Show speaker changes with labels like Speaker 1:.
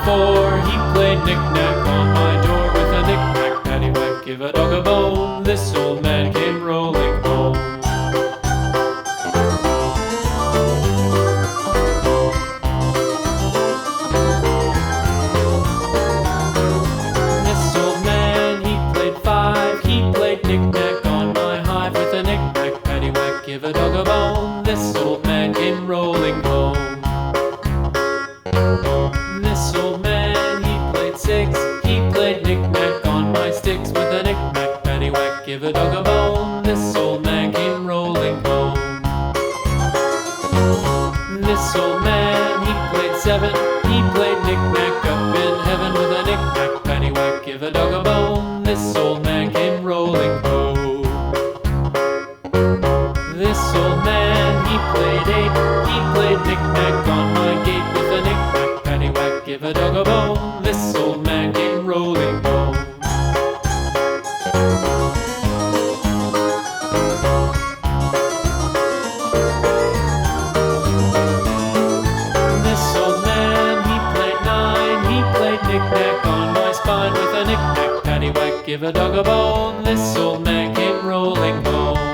Speaker 1: 4, he played knick-knack on my door with a knick-knack, paddywhack, give a dog a bone. This old man came rolling home. This old man, he played 5, he played knick-knack on my hive with a knick-knack, paddywhack, give a dog a bone. This old man came rolling home. This old man, he played 6, he played knick-knack on my sticks with a knick-knack, paddywhack, give a dog a bone. This old man came rolling home. This old man, he played 7, he played knick-knack up in heaven with a knick-knack, paddywhack, give a dog a bone. This old man came rolling home. This old man, he played 8, he played knick-knack on my gate with a knick-knack, paddywhack, give a dog a bone. This old man came rolling home. This old man, he played 9, he played knick-knack on my spine with a knick-knack, paddywhack, give a dog a bone. This old man came rolling home.